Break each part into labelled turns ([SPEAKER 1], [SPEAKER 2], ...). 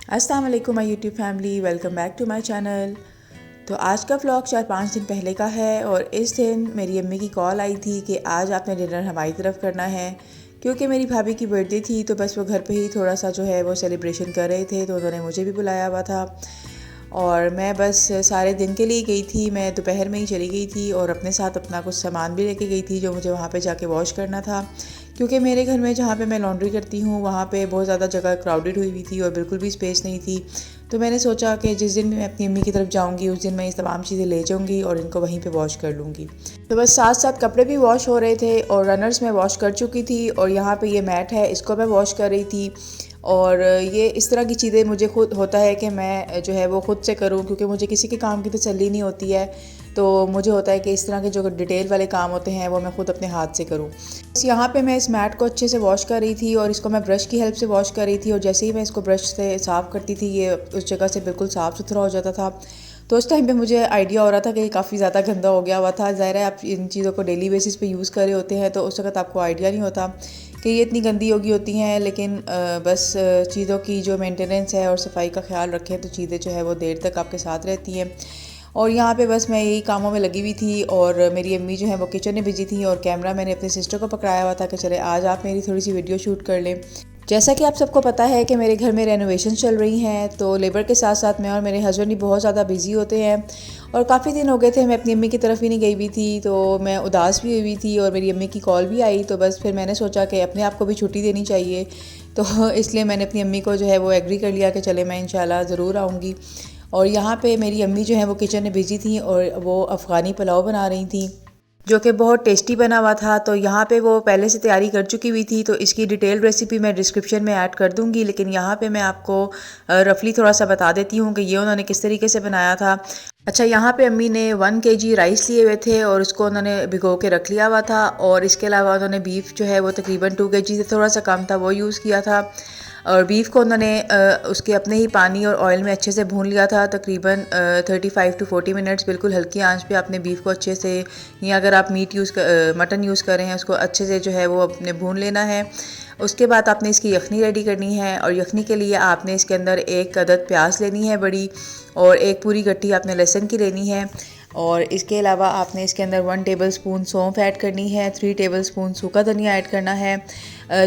[SPEAKER 1] अस्सलाम वालेकुम my YouTube family, welcome back to my channel. तो आज का व्लॉग 4-5 दिन पहले का है और इस दिन मेरी अम्मी की कॉल आई थी कि आज आपने डिनर हमारी तरफ करना है। क्योंकि मेरी भाभी की बर्थडे थी तो बस वो घर पे ही थोड़ा सा जो है वो सेलिब्रेशन कर रहे थे, तो उन्होंने मुझे भी बुलाया हुआ था। और मैं बस सारे दिन के लिए गई थी, मैं दोपहर में ही चली गई थी और अपने साथ अपना कुछ सामान भी लेके गई थी जो मुझे वहाँ पे जाके वॉश करना था। क्योंकि मेरे घर में जहाँ पे मैं लॉन्ड्री करती हूँ वहाँ पे बहुत ज़्यादा जगह क्राउडेड हुई हुई थी और बिल्कुल भी स्पेस नहीं थी। तो मैंने सोचा कि जिस दिन मैं अपनी अम्मी की तरफ जाऊँगी उस दिन मैं ये तमाम चीज़ें ले जाऊँगी और इनको वहीं पे वॉश कर लूँगी। तो बस साथ साथ कपड़े भी वॉश हो रहे थे और रनर्स मैं वॉश कर चुकी थी और यहाँ पे ये मैट है, इसको मैं वॉश कर रही थी। और ये इस तरह की चीज़ें मुझे खुद होता है कि मैं जो है वो ख़ुद से करूं, क्योंकि मुझे किसी के काम की तसल्ली नहीं होती है। तो मुझे होता है कि इस तरह के जो डिटेल वाले काम होते हैं वो मैं ख़ुद अपने हाथ से करूं। बस यहाँ पे मैं इस मैट को अच्छे से वॉश कर रही थी और इसको मैं ब्रश की हेल्प से वॉश कर रही थी और जैसे ही मैं इसको ब्रश से साफ़ करती थी ये उस जगह से बिल्कुल साफ़ सुथरा हो जाता था। तो उस टाइम पे मुझे आइडिया हो रहा था कि ये काफ़ी ज़्यादा गंदा हो गया हुआ था। ज़ाहिर है आप इन चीज़ों को डेली बेसिस पे यूज़ कर रहे होते हैं तो उस वक्त आपको आइडिया नहीं होता कि ये इतनी गंदी होती हैं। लेकिन बस चीज़ों की जो मेंटेनेंस है और सफाई का ख्याल रखें तो चीज़ें जो है वो देर तक आपके साथ रहती हैं। और यहाँ पे बस मैं यही कामों में लगी हुई थी और मेरी अम्मी जो है वो किचन में बिजी थी और कैमरा मैंने अपने सिस्टर को पकड़ाया हुआ था कि चले आज आप मेरी थोड़ी सी वीडियो शूट कर लें। जैसा कि आप सबको पता है कि मेरे घर में रेनोवेशन चल रही हैं, तो लेबर के साथ साथ मैं और मेरे हस्बैंड भी बहुत ज़्यादा बिजी होते हैं। और काफ़ी दिन हो गए थे मैं अपनी अम्मी की तरफ ही नहीं गई हुई थी, तो मैं उदास भी हुई थी और मेरी अम्मी की कॉल भी आई। तो बस फिर मैंने सोचा कि अपने आप को भी छुट्टी देनी चाहिए, तो इसलिए मैंने अपनी अम्मी को जो है वो एग्री कर लिया कि चले मैं इंशाल्लाह ज़रूर आऊँगी। और यहाँ पे मेरी अम्मी जो है वो किचन में बिजी थी और वो अफ़गानी पुलाव बना रही थी जो कि बहुत टेस्टी बना हुआ था। तो यहाँ पे वो पहले से तैयारी कर चुकी हुई थी, तो इसकी डिटेल रेसिपी मैं डिस्क्रिप्शन में ऐड कर दूँगी। लेकिन यहाँ पे मैं आपको रफली थोड़ा सा बता देती हूँ कि ये उन्होंने किस तरीके से बनाया था। अच्छा, यहाँ पे अम्मी ने 1 kg राइस लिए हुए थे और उसको उन्होंने भिगो के रख लिया हुआ था। और इसके अलावा उन्होंने बीफ जो है वो तकरीबन 2 kg से थोड़ा सा कम था वो यूज़ किया था। और बीफ को उन्होंने उसके अपने ही पानी और ऑयल में अच्छे से भून लिया था, तकरीबन 35 to 40 मिनट्स बिल्कुल हल्की आंच पे आपने बीफ को अच्छे से, या अगर आप मटन यूज़ कर रहे हैं उसको अच्छे से जो है वो अपने भून लेना है। उसके बाद आपने इसकी यखनी रेडी करनी है और यखनी के लिए आपने इसके अंदर 1 अदद प्याज लेनी है बड़ी, और 1 पूरी गट्ठी आपने लहसुन की लेनी है। और इसके अलावा आपने इसके अंदर 1 टेबलस्पून सौंफ ऐड करनी है, 3 टेबलस्पून सूखा धनिया ऐड करना है,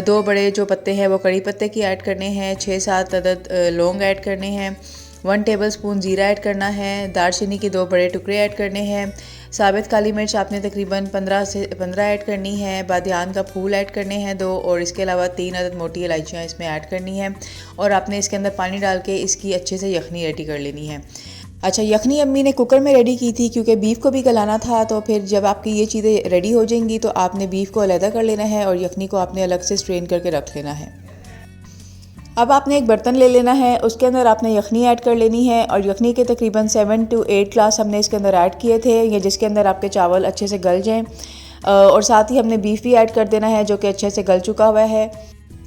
[SPEAKER 1] 2 बड़े जो पत्ते हैं वो कड़ी पत्ते की ऐड करने हैं, 6-7 अदद लौंग ऐड करने हैं, 1 टेबलस्पून ज़ीरा ऐड करना है, दालचीनी के 2 बड़े टुकड़े ऐड करने हैं, साबित काली मिर्च आपने तकरीबन 15 से 15 ऐड करनी है, बादियान का फूल ऐड करने हैं 2, और इसके अलावा 3 अदद मोटी इलायचियाँ इसमें ऐड करनी है। और आपने इसके अंदर पानी डाल के इसकी अच्छे से यखनी रेडी कर लेनी है। अच्छा, यखनी अम्मी ने कुकर में रेडी की थी क्योंकि बीफ को भी गलाना था। तो फिर जब आपकी ये चीज़ें रेडी हो जाएंगी तो आपने बीफ को अलग कर लेना है और यखनी को आपने अलग से स्ट्रेन करके रख लेना है। अब आपने एक बर्तन ले लेना है, उसके अंदर आपने यखनी ऐड कर लेनी है और यखनी के तकरीबन 7 to 8 ग्लास हमने इसके अंदर ऐड किए थे, ये जिसके अंदर आपके चावल अच्छे से गल जाएँ। और साथ ही हमने बीफ भी ऐड कर देना है जो कि अच्छे से गल चुका हुआ है।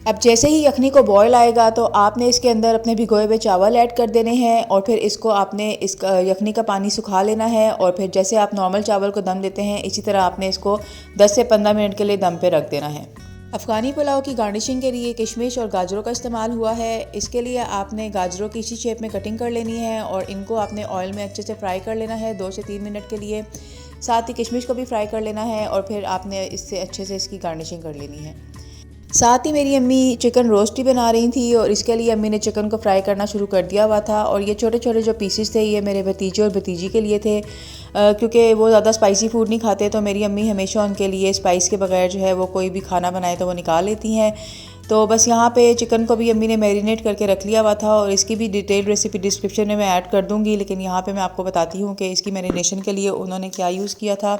[SPEAKER 1] अब जैसे ही यखनी को बॉयल आएगा तो आपने इसके अंदर अपने भिगोए हुए चावल ऐड कर देने हैं और फिर इसको आपने यखनी का पानी सुखा लेना है। और फिर जैसे आप नॉर्मल चावल को दम देते हैं इसी तरह आपने इसको 10 से 15 मिनट के लिए दम पे रख देना है। अफ़गानी पुलाव की गार्निशिंग के लिए किशमिश और गाजरों का इस्तेमाल हुआ है। इसके लिए आपने गाजरों की इसी शेप में कटिंग कर लेनी है और इनको आपने ऑयल में अच्छे से फ्राई कर लेना है 2 से 3 मिनट के लिए। साथ ही किशमिश को भी फ्राई कर लेना है और फिर आपने इससे अच्छे से इसकी गार्निशिंग कर लेनी है। साथ ही मेरी अम्मी चिकन रोस्ट ही बना रही थी और इसके लिए अम्मी ने चिकन को फ्राई करना शुरू कर दिया हुआ था। और ये छोटे छोटे जो पीसेस थे ये मेरे भतीजे और भतीजी के लिए थे, क्योंकि वो ज़्यादा स्पाइसी फूड नहीं खाते, तो मेरी अम्मी हमेशा उनके लिए स्पाइस के बगैर जो है वो कोई भी खाना बनाए तो वो निकाल लेती हैं। तो बस यहाँ पे चिकन को भी अम्मी ने मैरिनेट करके रख लिया हुआ था और इसकी भी डिटेल रेसिपी डिस्क्रिप्शन में मैं ऐड कर दूँगी। लेकिन यहाँ पे मैं आपको बताती हूँ कि इसकी मैरिनेशन के लिए उन्होंने क्या यूज़ किया था।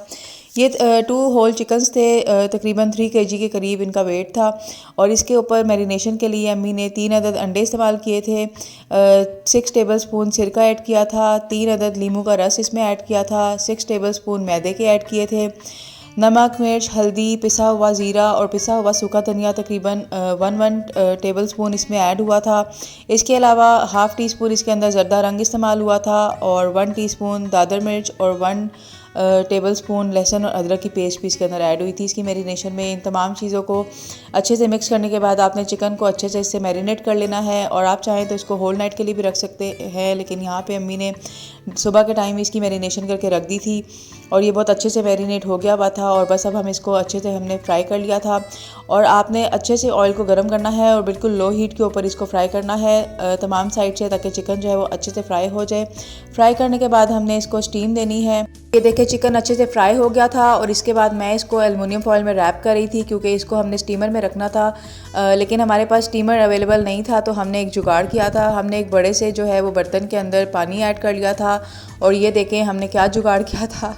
[SPEAKER 1] ये 2 होल चिकन्स थे, तकरीबन 3 kg के करीब इनका वेट था। और इसके ऊपर मैरिनेशन के लिए अम्मी ने 3 अदद अंडे इस्तेमाल किए थे, 6 टेबलस्पून सिरका ऐड किया था, 3 अदद लीमू का रस इसमें ऐड किया था, 6 टेबलस्पून मैदे के ऐड किए थे, नमक, मिर्च, हल्दी, पिसा हुआ ज़ीरा और पिसा हुआ सूखा धनिया तकरीबन 1 टेबलस्पून इसमें ऐड हुआ था। इसके अलावा हाफ़ टी स्पून इसके अंदर ज़रदा रंग इस्तेमाल हुआ था और 1 टीस्पून दादर मिर्च और 1 टेबल स्पून लहसुन और अदरक की पेस्ट भी इसके अंदर ऐड हुई थी इसकी मैरिनेशन में। इन तमाम चीज़ों को अच्छे से मिक्स करने के बाद आपने चिकन को अच्छे से इससे मैरिनेट कर लेना है, और आप चाहें तो इसको होल नाइट के लिए भी रख सकते हैं, लेकिन यहाँ पे अम्मी ने सुबह के टाइम इसकी मैरिनेशन करके रख दी थी और ये बहुत अच्छे से मैरिनेट हो गया हुआ था। और बस अब हम इसको अच्छे से हमने फ्राई कर लिया था, और आपने अच्छे से ऑयल को गर्म करना है और बिल्कुल लो हीट के ऊपर इसको फ्राई करना है तमाम साइड से, ताकि चिकन जो है वो अच्छे से फ्राई हो जाए। फ्राई करने के बाद हमने इसको स्टीम देनी है। ये देखिए चिकन अच्छे से फ्राई हो गया था, और इसके बाद मैं इसको एलुमिनियम फॉइल में रैप कर रही थी, क्योंकि इसको हमने स्टीमर में रखना था, लेकिन हमारे पास स्टीमर अवेलेबल नहीं था। तो हमने एक जुगाड़ किया था, हमने एक बड़े से जो है वो बर्तन के अंदर पानी ऐड कर लिया था, और ये देखें हमने क्या जुगाड़ किया था,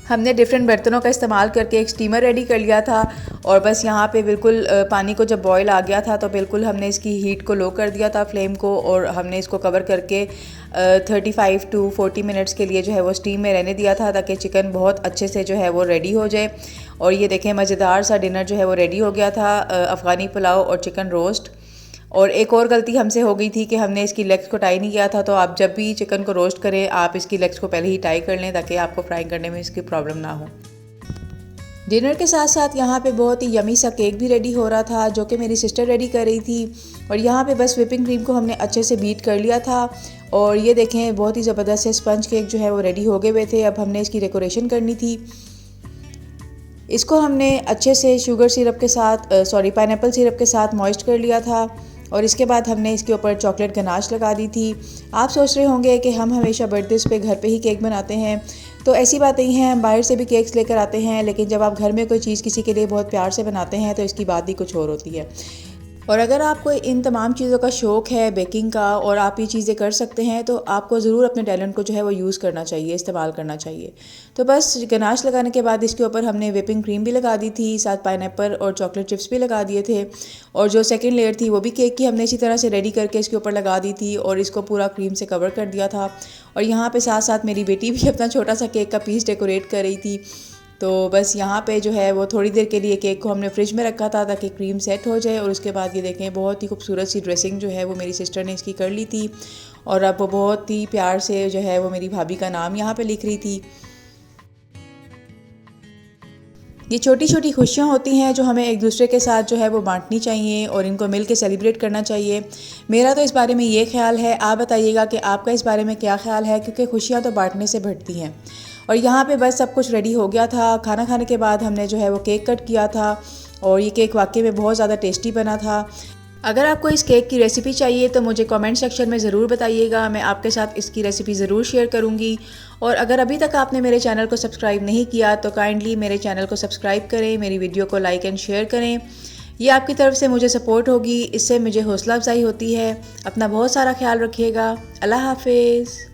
[SPEAKER 1] हमने डिफरेंट बर्तनों का इस्तेमाल करके एक स्टीमर रेडी कर लिया था। और बस यहाँ पे बिल्कुल पानी को जब बॉईल आ गया था तो बिल्कुल हमने इसकी हीट को लो कर दिया था फ्लेम को, और हमने इसको कवर करके 35 to 40 मिनट्स के लिए जो है वो स्टीम में रहने दिया था, ताकि चिकन बहुत अच्छे से जो है वो रेडी हो जाए। और ये देखें मज़ेदार सा डिनर जो है वो रेडी हो गया था, अफ़गानी पुलाव और चिकन रोस्ट। और एक और गलती हमसे हो गई थी कि हमने इसकी लेग्स को टाई नहीं किया था। तो आप जब भी चिकन को रोस्ट करें आप इसकी लेग्स को पहले ही टाई कर लें, ताकि आपको फ्राई करने में इसकी प्रॉब्लम ना हो। डिनर के साथ साथ यहाँ पे बहुत ही यमी सा केक भी रेडी हो रहा था, जो कि मेरी सिस्टर रेडी कर रही थी। और यहाँ पे बस व्हिपिंग क्रीम को हमने अच्छे से बीट कर लिया था, और ये देखें बहुत ही ज़बरदस्त से स्पंज केक जो है वो रेडी हो गए हुए थे। अब हमने इसकी डेकोरेशन करनी थी। इसको हमने अच्छे से शुगर सिरप के साथ पाइनएप्पल सिरप के साथ मॉइस्ट कर लिया था, और इसके बाद हमने इसके ऊपर चॉकलेट गनाश लगा दी थी। आप सोच रहे होंगे कि हम हमेशा बर्थडेज़ पे घर पे ही केक बनाते हैं, तो ऐसी बात नहीं है, हम बाहर से भी केक्स लेकर आते हैं, लेकिन जब आप घर में कोई चीज़ किसी के लिए बहुत प्यार से बनाते हैं तो इसकी बात ही कुछ और होती है। और अगर आपको इन तमाम चीज़ों का शौक़ है बेकिंग का, और आप ये चीज़ें कर सकते हैं, तो आपको ज़रूर अपने टैलेंट को जो है वो यूज़ करना चाहिए, इस्तेमाल करना चाहिए। तो बस गनाश लगाने के बाद इसके ऊपर हमने व्हिपिंग क्रीम भी लगा दी थी, साथ पाइनएप्पल और चॉकलेट चिप्स भी लगा दिए थे, और जो सेकंड लेयर थी वो भी केक की हमने इसी तरह से रेडी करके इसके ऊपर लगा दी थी, और इसको पूरा क्रीम से कवर कर दिया था। और यहाँ पर साथ साथ मेरी बेटी भी अपना छोटा सा केक का पीस डेकोरेट कर रही थी। तो बस यहाँ पे जो है वो थोड़ी देर के लिए केक को हमने फ्रिज में रखा था, ताकि क्रीम सेट हो जाए। और उसके बाद ये देखें बहुत ही खूबसूरत सी ड्रेसिंग जो है वो मेरी सिस्टर ने इसकी कर ली थी, और अब वो बहुत ही प्यार से जो है वो मेरी भाभी का नाम यहाँ पे लिख रही थी। ये छोटी छोटी खुशियाँ होती हैं जो हमें एक दूसरे के साथ जो है वो बांटनी चाहिए, और इनको मिल के सेलिब्रेट करना चाहिए। मेरा तो इस बारे में ये ख्याल है, आप बताइएगा कि आपका इस बारे में क्या ख्याल है, क्योंकि खुशियाँ तो बांटने से बढ़ती हैं। और यहाँ पे बस सब कुछ रेडी हो गया था। खाना खाने के बाद हमने जो है वो केक कट किया था, और ये केक वाकई में बहुत ज़्यादा टेस्टी बना था। अगर आपको इस केक की रेसिपी चाहिए तो मुझे कमेंट सेक्शन में ज़रूर बताइएगा, मैं आपके साथ इसकी रेसिपी ज़रूर शेयर करूँगी। और अगर अभी तक आपने मेरे चैनल को सब्सक्राइब नहीं किया तो काइंडली मेरे चैनल को सब्सक्राइब करें, मेरी वीडियो को लाइक एंड शेयर करें। ये आपकी तरफ से मुझे सपोर्ट होगी, इससे मुझे हौसला अफजाई होती है। अपना बहुत सारा ख्याल रखिएगा। अल्लाह हाफिज़।